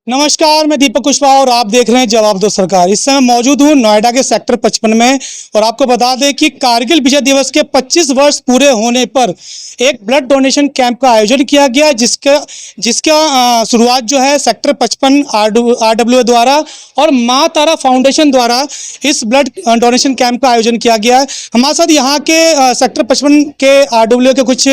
नमस्कार, मैं दीपक कुशवाहा और आप देख रहे हैं जवाब दो सरकार। इस समय मौजूद हूं नोएडा के सेक्टर 55 में और आपको बता दें कि कारगिल विजय दिवस के 25 वर्ष पूरे होने पर एक ब्लड डोनेशन कैंप का आयोजन किया गया, जिसका शुरुआत जो है सेक्टर 55 RWA द्वारा और माँ तारा फाउंडेशन द्वारा इस ब्लड डोनेशन कैंप का आयोजन किया गया है। हमारे साथ यहाँ के सेक्टर 55 के RWA के कुछ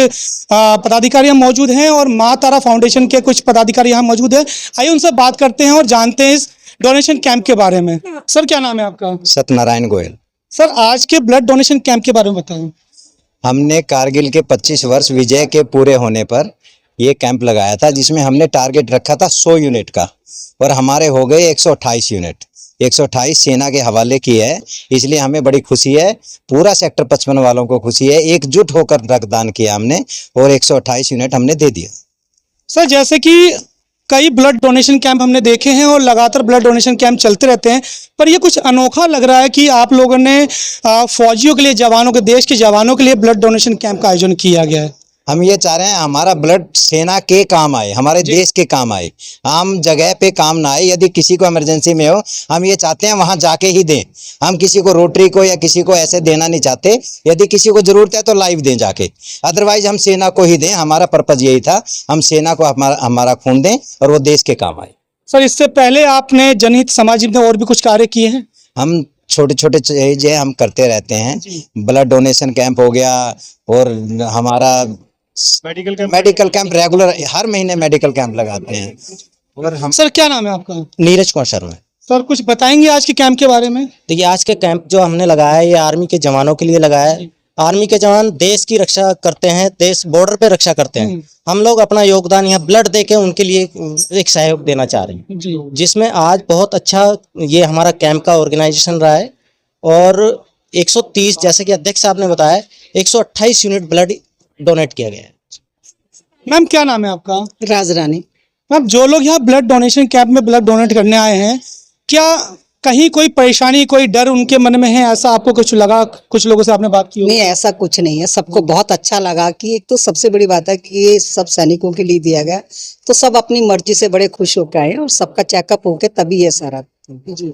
पदाधिकारी मौजूद हैं और माँ तारा फाउंडेशन के कुछ पदाधिकारी यहाँ मौजूद हैं। आइए उनसे बात करते हैं और जानते हैं इस डोनेशन कैंप के बारे में। सर, क्या नाम है आपका? सत्यनारायण गोयल। सर, आज के ब्लड डोनेशन कैंप के बारे में बताएं। हमने कारगिल के 25 वर्ष विजय के पूरे होने पर ये कैंप लगाया था, जिसमें हमने टारगेट रखा था 100 यूनिट का और हमारे हो गए 128 यूनिट। 128 सेना के हवाले की है, इसलिए हमें बड़ी खुशी है। पूरा सेक्टर 55 वालों को खुशी है। एकजुट होकर रक्तदान किया हमने और 128 यूनिट हमने दे दिया। सर, जैसे कि कई ब्लड डोनेशन कैंप हमने देखे हैं और लगातार ब्लड डोनेशन कैंप चलते रहते हैं, पर ये कुछ अनोखा लग रहा है कि आप लोगों ने फौजियों के लिए, जवानों के, देश के जवानों के लिए ब्लड डोनेशन कैंप का आयोजन किया गया है। हम ये चाह रहे हैं हमारा ब्लड सेना के काम आए, हमारे देश के काम आए, आम जगह पे काम ना आए। यदि किसी को इमरजेंसी में हो, हम ये चाहते हैं वहां जाके ही दें। हम किसी को रोटरी को या किसी को ऐसे देना नहीं चाहते। यदि किसी को जरूरत है तो लाइव दें जाके, अदरवाइज हम सेना को ही दें। हमारा पर्पज यही था, हम सेना को हमारा खून दें और वो देश के काम आए। सर, इससे पहले आपने जनहित समाज में और भी कुछ कार्य किए हैं? हम छोटे छोटे चीजें हम करते रहते हैं। ब्लड डोनेशन कैंप हो गया और हमारा मेडिकल कैंप रेगुलर हर महीने मेडिकल कैंप लगाते हैं। और हम सर, क्या नाम है आपका? नीरज कुमार शर्मा। सर, कुछ बताएंगे आज के कैंप के बारे में? देखिए, आज के कैंप जो हमने लगाया है ये आर्मी के जवानों के लिए लगाया है। आर्मी के जवान देश की रक्षा करते हैं, देश बॉर्डर पे रक्षा करते हैं। हम लोग अपना योगदान यहाँ ब्लड देके उनके लिए एक सहयोग देना चाह रहे हैं जी। जिसमें आज बहुत अच्छा ये हमारा कैंप का ऑर्गेनाइजेशन रहा है। और 130 जैसे कि अध्यक्ष साहब ने बताया 128 यूनिट ब्लड डोनेट किया गया है। मैम, क्या नाम है आपका? राज रानी। मैम, जो लोग यहाँ ब्लड डोनेशन कैंप में ब्लड डोनेट करने आए हैं, क्या कहीं कोई परेशानी, कोई डर उनके मन में है? ऐसा आपको कुछ लगा? कुछ लोगों से आपने बात की? नहीं, ऐसा कुछ नहीं है। सबको बहुत अच्छा लगा कि एक तो सबसे बड़ी बात है कि ये सब सैनिकों के लिए दिया गया, तो सब अपनी मर्जी से बड़े खुश होकर आए और सबका चेकअप होके तभी ये सारा। जी।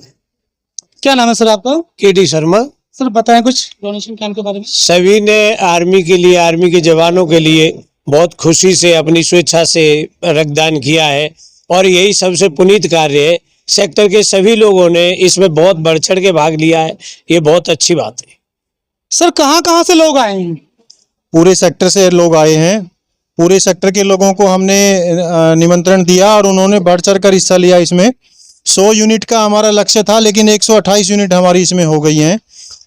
क्या नाम है सर आपका? KD शर्मा। सर, बताएं कुछ डोनेशन कैंप के बारे में। सभी ने आर्मी के लिए, आर्मी के जवानों के लिए बहुत खुशी से अपनी स्वेच्छा से रक्तदान किया है और यही सबसे पुनीत कार्य है। सेक्टर के सभी लोगों ने इसमें बहुत बढ़ चढ़ के भाग लिया है, ये बहुत अच्छी बात है। सर, कहाँ से लोग आए हैं? पूरे सेक्टर से लोग आए हैं। पूरे सेक्टर के लोगों को हमने निमंत्रण दिया और उन्होंने बढ़ चढ़ कर हिस्सा लिया। इसमें 100 यूनिट का हमारा लक्ष्य था, लेकिन 128 यूनिट हमारी इसमें हो गई हैं।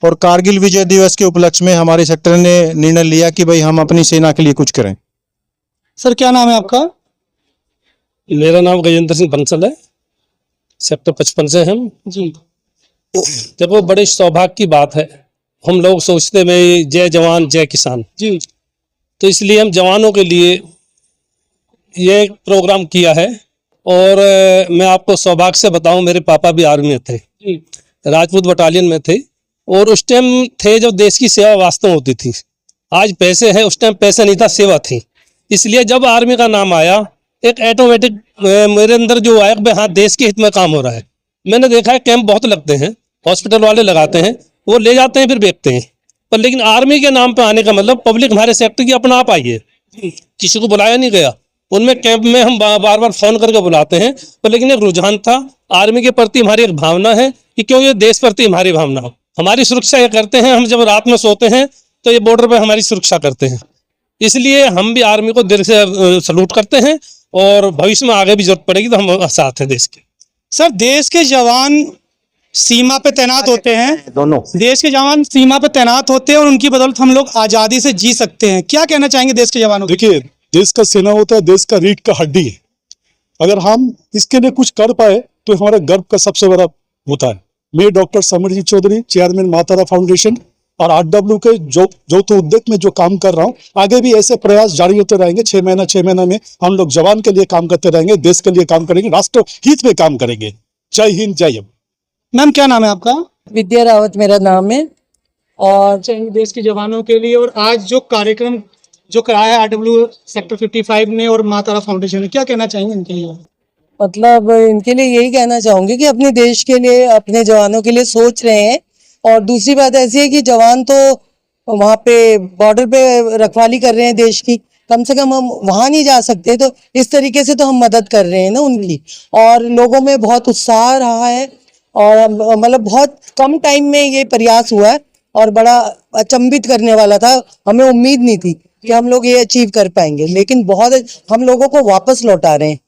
और कारगिल विजय दिवस के उपलक्ष्य में हमारे सेक्टर ने निर्णय लिया कि भाई हम अपनी सेना के लिए कुछ करें। सर, क्या नाम है आपका? मेरा नाम गजेंद्र सिंह बंसल है, सेक्टर 55 से हम जी। देखो, बड़े सौभाग्य की बात है। हम लोग सोचते में जय जवान जय किसान जी, तो इसलिए हम जवानों के लिए ये प्रोग्राम किया है। और मैं आपको सौभाग्य से बताऊं, मेरे पापा भी आर्मी में थे, राजपूत बटालियन में थे और उस टाइम थे जब देश की सेवा वास्तव होती थी। आज पैसे है, उस टाइम पैसे नहीं था, सेवा थी। इसलिए जब आर्मी का नाम आया, एक ऑटोमेटिक मेरे अंदर जो आया कि हाँ, देश के हित में काम हो रहा है। मैंने देखा है कैंप बहुत लगते हैं, हॉस्पिटल वाले लगाते हैं, वो ले जाते हैं फिर बेचते हैं, पर लेकिन आर्मी के नाम पे आने का मतलब पब्लिक हमारे सेक्टर की अपना आप आई है, किसी को बुलाया नहीं गया। उनमें कैंप में हम बार बार फोन करके बुलाते हैं, पर लेकिन एक रुझान था। आर्मी के प्रति हमारी एक भावना है कि क्यों ये देश प्रति हमारी भावना हो, हमारी सुरक्षा ये करते हैं। हम जब रात में सोते हैं तो ये बॉर्डर पे हमारी सुरक्षा करते हैं, इसलिए हम भी आर्मी को दिल से सलूट करते हैं और भविष्य में आगे भी जरूरत पड़ेगी तो हम साथ हैं देश के। सर, देश के जवान सीमा पे तैनात होते हैं, दोनों देश के जवान सीमा पे तैनात होते हैं और उनकी बदौलत हम लोग आज़ादी से जी सकते हैं। क्या कहना चाहेंगे देश के जवानों को? देखिए, देश का सेना होता है, देश का रीढ़ का हड्डी है। अगर हम इसके लिए कुछ कर पाए तो हमारा गर्व का सबसे बड़ा होता है। मैं डॉक्टर समरजीत चौधरी, चेयरमैन माँ तारा फाउंडेशन और RW के जो उद्योग में जो काम कर रहा हूँ, आगे भी ऐसे प्रयास जारी होते रहेंगे। 6 महीना में हम लोग जवान के लिए काम करते रहेंगे, देश के लिए काम करेंगे, राष्ट्र हित में काम करेंगे। जय हिंद, जय हिंद। मैम, क्या नाम है आपका? विद्या रावत मेरा नाम है और चाहिए देश के जवानों के लिए। और आज जो कार्यक्रम जो कराया है आरडब्ल्यू सेक्टर 55 ने और माँ तारा फाउंडेशन ने, क्या कहना चाहेंगे इनके लिए? मतलब इनके लिए यही कहना चाहूंगी कि अपने देश के लिए, अपने जवानों के लिए सोच रहे हैं। और दूसरी बात ऐसी है कि जवान तो वहाँ पे बॉर्डर पे रखवाली कर रहे हैं देश की, कम से कम हम वहाँ नहीं जा सकते, तो इस तरीके से तो हम मदद कर रहे हैं ना उनकी। और लोगों में बहुत उत्साह रहा है और मतलब बहुत कम टाइम में ये प्रयास हुआ है और बड़ा अचंभित करने वाला था। हमें उम्मीद नहीं थी कि हम लोग ये अचीव कर पाएंगे, लेकिन बहुत हम लोगों को वापस लौटा रहे हैं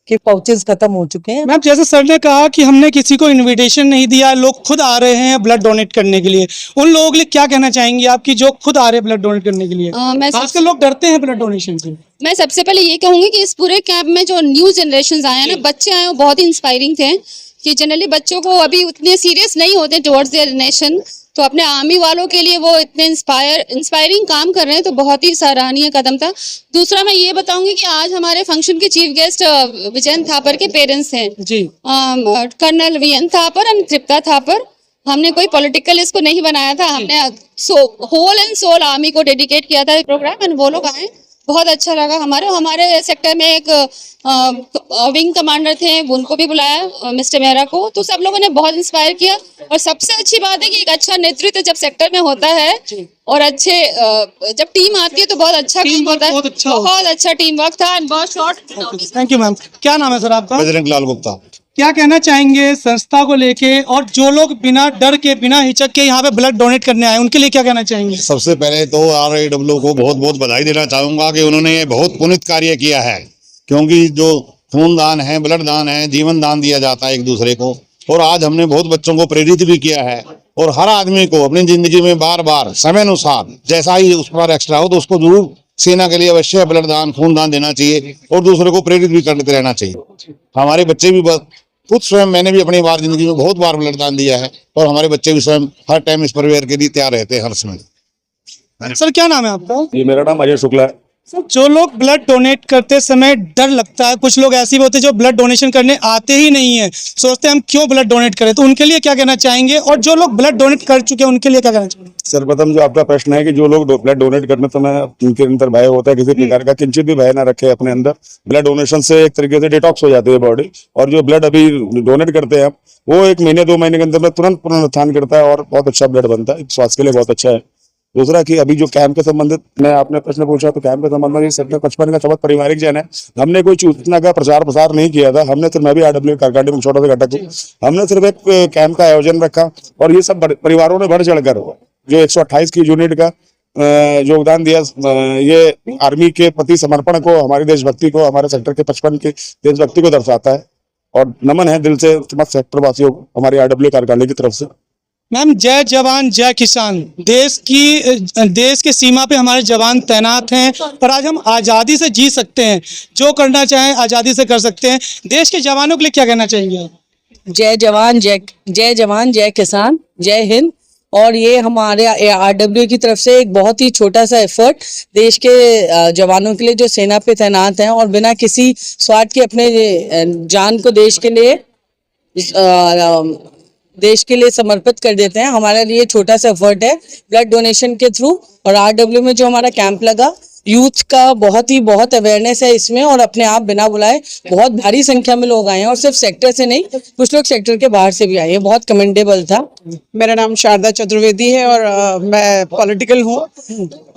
कि पाउचेस खत्म हो चुके हैं। मैम, जैसे सर ने कहा कि हमने किसी को इनविटेशन नहीं दिया, लोग खुद आ रहे हैं ब्लड डोनेट करने के लिए, उन लोगों के लिए क्या कहना चाहेंगी आप कि जो खुद आ रहे हैं ब्लड डोनेट करने के लिए? आजकल लोग डरते हैं ब्लड डोनेशन से। मैं सबसे पहले ये कहूंगी कि इस पूरे कैंप में जो न्यू जनरेशन आए हैं ना, बच्चे आए, वो बहुत ही इंस्पायरिंग थे। कि जनरली बच्चों को अभी उतने सीरियस नहीं होते टुवर्ड्स देयर नेशन, तो अपने आर्मी वालों के लिए वो इतने इंस्पायरिंग काम कर रहे हैं, तो बहुत ही सराहनीय कदम था। दूसरा मैं ये बताऊंगी कि आज हमारे फंक्शन के चीफ गेस्ट विजयन थापर के पेरेंट्स हैं जी, कर्नल विजयन थापर एंड तृप्ता थापर। हमने कोई पॉलिटिकल इसको नहीं बनाया था, हमने होल एंड सोल आर्मी को डेडिकेट किया था प्रोग्राम, एंड वो लोग आए, बहुत अच्छा लगा। हमारे सेक्टर में एक विंग कमांडर थे, उनको भी बुलाया, मिस्टर मेहरा को, तो सब लोगों ने बहुत इंस्पायर किया। और सबसे अच्छी बात है कि एक अच्छा नेतृत्व जब सेक्टर में होता है और अच्छे जब टीम आती है तो बहुत अच्छा टीम होता है, बहुत अच्छा टीम वर्क था एंड बहुत शॉर्ट। Thank you ma'am. क्या नाम है सर आपका? बजरंग लाल गुप्ता। क्या कहना चाहेंगे संस्था को लेके, और जो लोग बिना डर के, बिना हिचक के यहाँ पे ब्लड डोनेट करने आए, उनके लिए क्या कहना चाहेंगे? सबसे पहले तो RAW को बहुत बहुत बधाई देना चाहूंगा कि उन्होंने ये बहुत पुनीत कार्य किया है, क्योंकि जो खूनदान है, ब्लड दान है, जीवन दान दिया जाता है एक दूसरे को। और आज हमने बहुत बच्चों को प्रेरित भी किया है, और हर आदमी को अपनी जिंदगी में बार बार समय अनुसार जैसा ही उस पर एक्स्ट्रा हो तो उसको जरूर सेना के लिए अवश्य ब्लड दान, खूनदान देना चाहिए, और दूसरे को प्रेरित भी करते रहना चाहिए। हमारे बच्चे भी खुद स्वयं, मैंने भी अपनी बार जिंदगी में बहुत बार ब्लड दान दिया है, और हमारे बच्चे भी स्वयं हर टाइम इस परिवार के लिए तैयार रहते हैं हर समय। सर क्या नाम है आपका? जी, मेरा नाम अजय शुक्ला है। सर, जो लोग ब्लड डोनेट करते समय डर लगता है, कुछ लोग ऐसे भी होते हैं जो ब्लड डोनेशन करने आते ही नहीं है, सोचते हैं हम क्यों ब्लड डोनेट करें, तो उनके लिए क्या कहना चाहेंगे? और जो लोग ब्लड डोनेट कर चुके हैं उनके लिए क्या कहना चाहेंगे? सर्वप्रथम जो आपका प्रश्न है कि जो लोग ब्लड डोनेट करने समय उनके अंदर भय होता है, किसी प्रकार का किंचित भी भय ना रखे अपने अंदर। ब्लड डोनेशन से एक तरीके से डिटॉक्स हो जाती है बॉडी, और जो ब्लड अभी डोनेट करते हैं वो 1 महीने 2 महीने के अंदर में तुरंत पुनरुत्थान करता है और बहुत अच्छा ब्लड बनता है, स्वास्थ्य के लिए बहुत अच्छा है। दूसरा कि अभी जो कैंप के संबंधित में आपने प्रश्न पूछा, तो कैंप के संबंध में सेक्टर 55 का बहुत पारिवारिक जन है। हमने कोई सूचना का प्रचार प्रसार नहीं किया था, हमने सिर्फ, मैं भी RW कारकांडी में छोटा सा घटक हूँ, हमने सिर्फ एक कैंप का आयोजन रखा, और ये सब परिवारों ने बढ़ चढ़कर जो 128 की यूनिट का योगदान दिया, ये आर्मी के प्रति समर्पण को, हमारी देशभक्ति को, हमारे सेक्टर के 55 की देशभक्ति को दर्शाता है, और नमन है दिल से समस्त सेक्टर वासियों को हमारी RW कारकांडी की तरफ से। मैम, जय जवान जय किसान, देश के सीमा पे हमारे जवान तैनात हैं, और आज हम आज़ादी से जी सकते हैं, जो करना चाहें आज़ादी से कर सकते हैं। देश के जवानों के लिए क्या कहना चाहेंगे आप? जय जवान जय किसान, जय हिंद। और ये हमारे RW की तरफ से एक बहुत ही छोटा सा एफर्ट देश के जवानों के लिए जो सेना पे तैनात हैं और बिना किसी स्वार्थ के अपने जान को देश के लिए समर्पित कर देते हैं। हमारे लिए छोटा सा एफर्ट है ब्लड डोनेशन के थ्रू। और RW में जो हमारा कैंप लगा, यूथ का बहुत अवेयरनेस है इसमें, और अपने आप बिना बुलाए बहुत भारी संख्या में लोग आए हैं, और सिर्फ सेक्टर से नहीं, कुछ लोग सेक्टर के बाहर से भी आए हैं, बहुत कमेंडेबल था। मेरा नाम शारदा चतुर्वेदी है, और मैं पॉलिटिकल हूँ,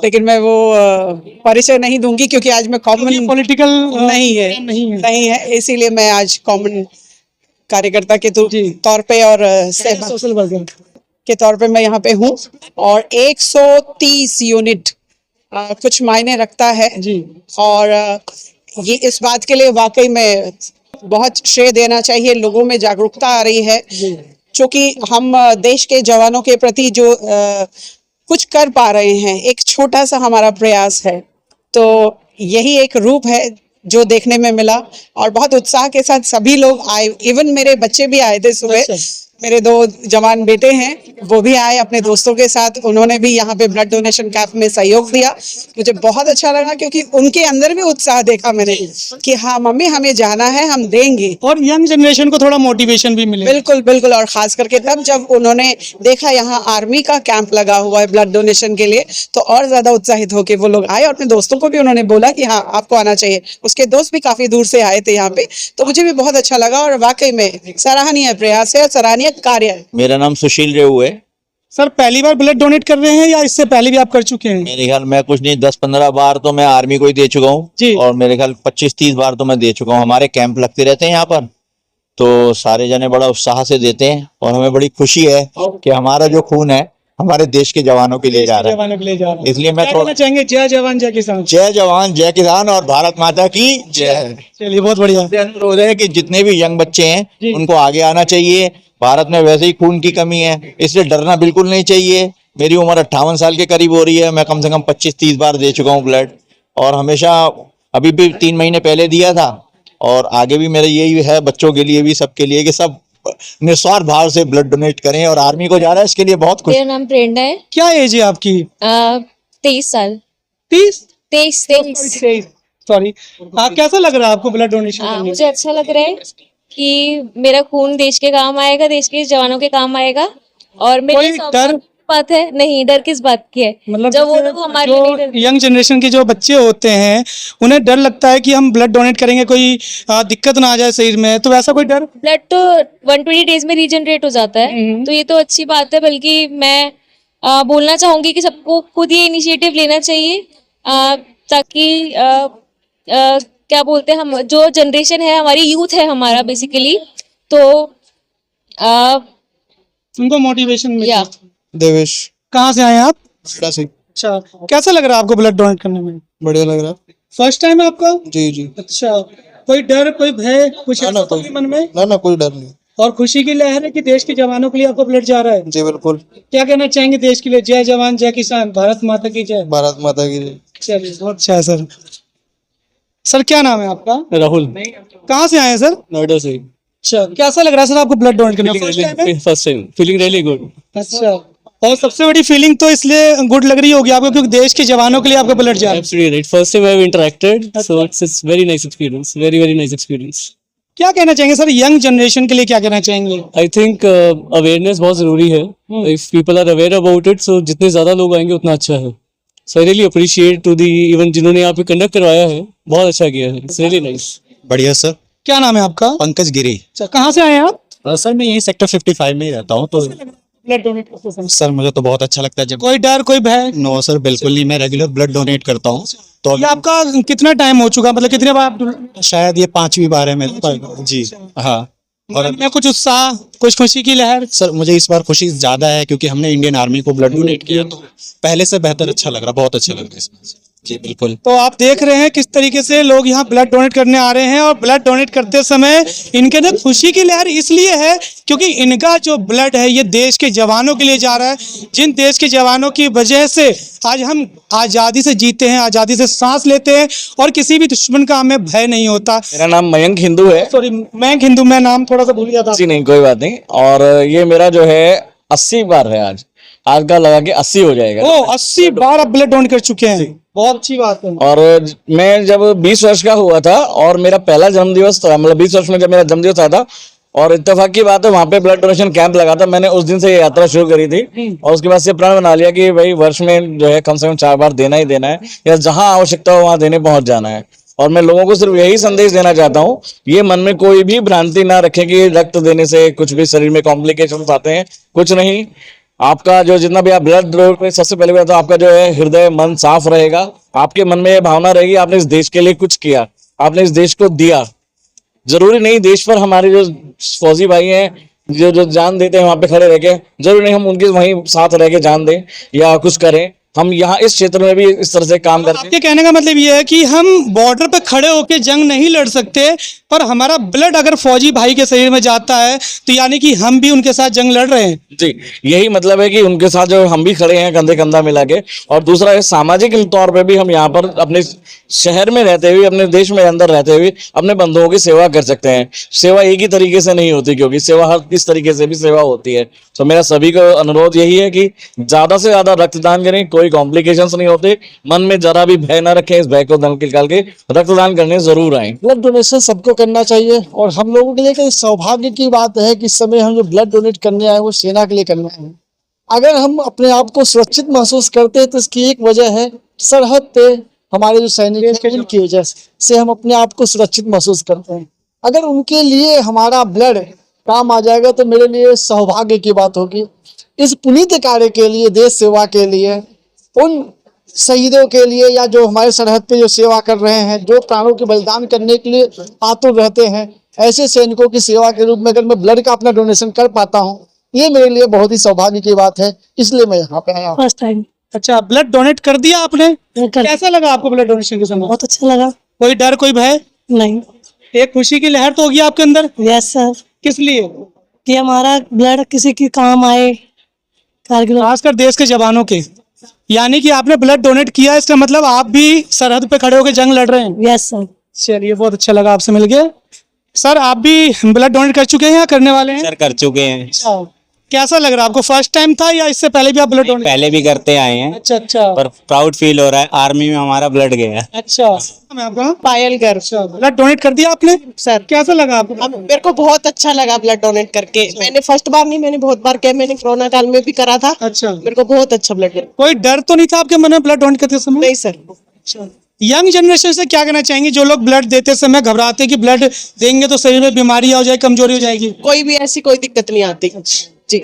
लेकिन मैं वो परिचय नहीं दूंगी क्योंकि आज मैं कॉमन पॉलिटिकल नहीं है, इसीलिए मैं आज कॉमन कार्यकर्ता के तौर पे और सोशल वर्कर के तौर पे मैं यहाँ पे हूँ। और 130 यूनिट कुछ मायने रखता है जी, और ये इस बात के लिए वाकई में बहुत श्रेय देना चाहिए। लोगों में जागरूकता आ रही है, क्योंकि हम देश के जवानों के प्रति जो कुछ कर पा रहे हैं, एक छोटा सा हमारा प्रयास है, तो यही एक रूप है जो देखने में मिला। और बहुत उत्साह के साथ सभी लोग आए, इवन मेरे बच्चे भी आए थे सुबह, मेरे 2 जवान बेटे हैं, वो भी आए अपने दोस्तों के साथ, उन्होंने भी यहाँ पे ब्लड डोनेशन कैंप में सहयोग दिया। मुझे बहुत अच्छा लगा क्योंकि उनके अंदर भी उत्साह देखा मैंने कि हाँ मम्मी हमें जाना है, हम देंगे। और यंग जनरेशन को थोड़ा मोटिवेशन भी मिले। बिल्कुल बिल्कुल, और खास करके तब जब उन्होंने देखा यहाँ आर्मी का कैंप लगा हुआ है ब्लड डोनेशन के लिए, तो और ज्यादा उत्साहित होके वो लोग आए और अपने दोस्तों को भी उन्होंने बोला कि हाँ आपको आना चाहिए। उसके दोस्त भी काफी दूर से आए थे यहाँ पे, तो मुझे भी बहुत अच्छा लगा और वाकई में सराहनीय प्रयास है, सराहनीय कार्य है। मेरा नाम सुशील रेऊ है सर पहली बार ब्लड डोनेट कर रहे हैं या इससे पहले भी आप कर चुके हैं? मेरे ख्याल मैं कुछ नहीं 10-15 बार तो मैं आर्मी को ही दे चुका हूँ और मेरे ख्याल 25-30 बार तो मैं दे चुका हूँ। हमारे कैंप लगते रहते हैं यहाँ पर, तो सारे जने बड़ा उत्साह से देते हैं और हमें बड़ी खुशी है कि हमारा जो खून है हमारे देश के जवानों के लिए जा रहा है। जवानों के लिए जा रहा है। इसलिए मैं क्या कहना चाहेंगे? जय जवान जय किसान। जय जवान जय किसान और भारत माता की जय। चलिए बहुत बढ़िया। अनुरोध है कि जितने भी यंग बच्चे हैं उनको आगे आना चाहिए। भारत में वैसे ही खून की कमी है, इसलिए डरना बिल्कुल नहीं चाहिए। मेरी उम्र 58 साल के करीब हो रही है, मैं कम से कम 25-30 बार दे चुका हूँ ब्लड, और हमेशा अभी भी 3 महीने पहले दिया था और आगे भी मेरा यही है बच्चों के लिए भी, सबके लिए, कि सब निस्वार्थ भाव से ब्लड डोनेट करें और आर्मी को जा रहा है इसके लिए बहुत खुश। मेरा नाम प्रेरणा है। क्या एज है आपकी? 23 साल। 23 सॉरी। कैसा लग रहा है आपको ब्लड डोनेशन करने? मुझे अच्छा लग रहा है कि मेरा खून देश के काम आएगा, देश के जवानों के काम आएगा। और मेरे कोई डर बात है नहीं, डर किस बात की है? मतलब जब वो लोग हमारे लिए नहीं डरते। यंग जनरेशन के जो बच्चे होते हैं उन्हें डर लगता है कि हम ब्लड डोनेट करेंगे कोई दिक्कत ना आ जाए शरीर में, तो वैसा कोई डर? ब्लड तो 120 डेज में रीजनरेट हो जाता है, तो ये तो अच्छी बात है। बल्कि मैं बोलना चाहूंगी कि सबको खुद ये इनिशिएटिव लेना चाहिए, ताकि क्या बोलते हैं, हम जो जनरेशन है हमारी, यूथ है हमारा बेसिकली, तो उनको मोटिवेशन मिले। देवेश। कहाँ से आए हैं आप? से। अच्छा, कैसा लग रहा है आपको ब्लड डोनेट करने में? बढ़िया लग रहा है। फर्स्ट टाइम है आपका? जी जी। अच्छा, कोई डर कोई भय कुछ ऐसा तो नहीं मन में? ना कोई डर नहीं। और खुशी की लहर है कि देश के जवानों के लिए आपको ब्लड जा रहा है। जी बिल्कुल। क्या कहना चाहेंगे देश के लिए? जय जवान जय किसान, भारत माता की जय। भारत माता की जय। चलिए बहुत अच्छा है सर। सर क्या नाम है आपका? राहुल। कहाँ से आए हैं सर? नोएडा से। अच्छा, कैसा लग रहा है सर आपको ब्लड डोनेट करने में? First time feeling really good. अच्छा, और सबसे बड़ी फीलिंग तो इसलिए गुड लग रही होगी आपको क्योंकि देश के जवानों के लिए आपका ब्लड जा रहा है। Absolutely right. First time I have interacted, so it's very nice experience. Very nice experience. क्या कहना चाहेंगे सर यंग जनरेशन के लिए? क्या कहना चाहेंगे? I think awareness बहुत जरूरी है. If people are aware about it, so जितने ज्यादा लोग आएंगे उतना अच्छा है. So I really appreciate to the even जिन्होंने यहाँ पे कंडक्ट करवाया है, बहुत अच्छा किया है. It's really nice. बढ़िया सर। क्या नाम है आपका? पंकज गिरी। अच्छा, कहाँ से आए हैं आप? सर मैं यही सेक्टर 55 में ही रहता हूँ। तो ब्लड डोनेट करते समय सर मुझे तो बहुत अच्छा लगता है। जब कोई डर कोई भय? नो सर बिल्कुल नहीं, मैं रेगुलर ब्लड डोनेट करता हूँ। तो ये आपका कितना टाइम हो चुका, मतलब कितने बार आप? शायद ये 5वीं बार है मेरे पर। जी हाँ। और मैं कुछ उत्साह कुछ खुशी की लहर? सर मुझे इस बार खुशी ज्यादा है क्योंकि हमने इंडियन आर्मी को ब्लड डोनेट किया, तो पहले से बेहतर अच्छा लग रहा, बहुत अच्छा लग रहा है इसमें। जी बिल्कुल। तो आप देख रहे हैं किस तरीके से लोग यहाँ ब्लड डोनेट करने आ रहे हैं और ब्लड डोनेट करते समय इनके अंदर खुशी की लहर इसलिए है क्योंकि इनका जो ब्लड है ये देश के जवानों के लिए जा रहा है, जिन देश के जवानों की वजह से आज हम आज़ादी से जीते हैं, आज़ादी से सांस लेते हैं और किसी भी दुश्मन का हमें भय नहीं होता। मेरा नाम मयंक हिंदू है। सॉरी मयंक हिंदू, मैं नाम थोड़ा सा भूल गया था। जी नहीं कोई बात नहीं। और ये मेरा जो है 80 बार है आज का लगा के 80 हो जाएगा। ओ 80 बार आप ब्लड डोनेट कर चुके हैं, बहुत अच्छी बात है। और मैं जब 20 वर्ष का हुआ था और मेरा पहला जन्मदिवस था, मतलब 20 वर्ष में जब मेरा जन्मदिवस था और इत्तेफाक की बात है वहां पे ब्लड डोनेशन कैंप लगा था। मैंने उस दिन से ये यात्रा शुरू करी थी और उसके बाद से प्रण बना लिया कि भाई वर्ष में जो है कम से कम 4 बार देना ही देना है, या जहां आवश्यकता हो वहां देने पहुंच जाना है। और मैं लोगों को सिर्फ यही संदेश देना चाहता हूँ, ये मन में कोई भी भ्रांति ना रखें कि रक्त देने से कुछ भी शरीर में कॉम्प्लिकेशंस आते हैं, कुछ नहीं। आपका जो जितना भी आप ब्लड डोनेट में, सबसे पहले तो आपका जो है हृदय मन साफ रहेगा, आपके मन में ये भावना रहेगी आपने इस देश के लिए कुछ किया, आपने इस देश को दिया। जरूरी नहीं देश पर हमारे जो फौजी भाई हैं जो जान देते हैं वहां पे खड़े रह के, जरूरी नहीं हम उनके वहीं साथ रह के जान दें या कुछ करें। हम यहाँ इस क्षेत्र में भी इस तरह से काम करते हैं। आपके कहने का मतलब ये है कि हम बॉर्डर पे खड़े होकर जंग नहीं लड़ सकते, पर हमारा ब्लड अगर फौजी भाई के शरीर में जाता है तो यानी कि हम भी उनके साथ जंग लड़ रहे हैं। जी, यही मतलब है कि उनके साथ जो हम भी खड़े हैं कंधे कंधा मिला के। और दूसरा है सामाजिक तौर पे भी हम यहाँ पर अपने शहर में रहते हुए, अपने देश में अंदर रहते हुए अपने बंधुओं की सेवा कर सकते हैं। सेवा एक ही तरीके से नहीं होती, क्योंकि सेवा हर इस तरीके से भी सेवा होती है। तो मेरा सभी को अनुरोध यही है कि ज्यादा से ज्यादा रक्तदान करें, कोई कॉम्प्लिकेशंस नहीं होते, मन में जरा भी भय ना रखें, इस भय को निकाल के रक्तदान करने जरूर आए। ब्लड डोनेशन सबको करना चाहिए और हम लोगों के लिए एक सौभाग्य की बात है कि इस समय हम जो ब्लड डोनेट करने आए वो सेना के लिए करने आए हैं। अगर हम अपने आप को सुरक्षित महसूस करते हैं तो इसकी एक वजह है सरहद पे हमारे जो सैनिक हैं उनकी वजह से हम अपने आप को सुरक्षित महसूस करते हैं। अगर उनके लिए हमारा ब्लड काम आ जाएगा तो मेरे लिए सौभाग्य की बात होगी। इस पुनीत कार्य के लिए, देश सेवा के लिए, उन शहीदों के लिए या जो हमारे सरहद पे जो सेवा कर रहे हैं, जो प्राणों के बलिदान करने के लिए आतुर रहते हैं, ऐसे सैनिकों की सेवा के रूप में अगर मैं ब्लड का अपना डोनेशन कर पाता हूँ, ये मेरे लिए बहुत ही सौभाग्य की बात है। इसलिए मैं यहाँ पे आया। First time. अच्छा, ब्लड डोनेट कर दिया आपने? कैसा लगा आपको ब्लड डोनेशन के समय? बहुत अच्छा लगा। कोई डर, कोई भय नहीं। एक खुशी की लहर तो होगी आपके अंदर? Yes sir. किस लिए? कि हमारा ब्लड किसी के काम आए, खासकर देश के जवानों के। यानी कि आपने ब्लड डोनेट किया, इसका मतलब आप भी सरहद पे खड़े होकर जंग लड़ रहे हैं? Yes sir. चलिए, बहुत अच्छा लगा आपसे मिलके। सर, आप भी ब्लड डोनेट कर चुके हैं या करने वाले हैं? सर, कर चुके हैं। अच्छा, कैसा लग रहा है आपको? फर्स्ट टाइम था या इससे पहले भी आप ब्लड डोनेट? पहले भी करते आए हैं। अच्छा अच्छा। पर प्राउड फील हो रहा है, आर्मी में हमारा ब्लड गया। अच्छा, मैं आपका पायल गर्ग। अच्छा, ब्लड डोनेट कर दिया आपने? सर, कैसा लगा आपको? अब मेरे को बहुत अच्छा लगा ब्लड डोनेट करके। मैंने फर्स्ट बार नहीं, मैंने बहुत बार किया। मैंने कोरोना काल में भी करा था। अच्छा, मेरे को बहुत अच्छा ब्लड। कोई डर तो नहीं था आपके मन में ब्लड डोनेट करते समय? नहीं सर। अच्छा, यंग जनरेशन से क्या कहना चाहेंगे जो लोग ब्लड देते समय घबराते कि ब्लड देंगे तो शरीर में बीमारी हो जाए, कमजोरी हो जाएगी? कोई भी ऐसी कोई दिक्कत नहीं आती जी।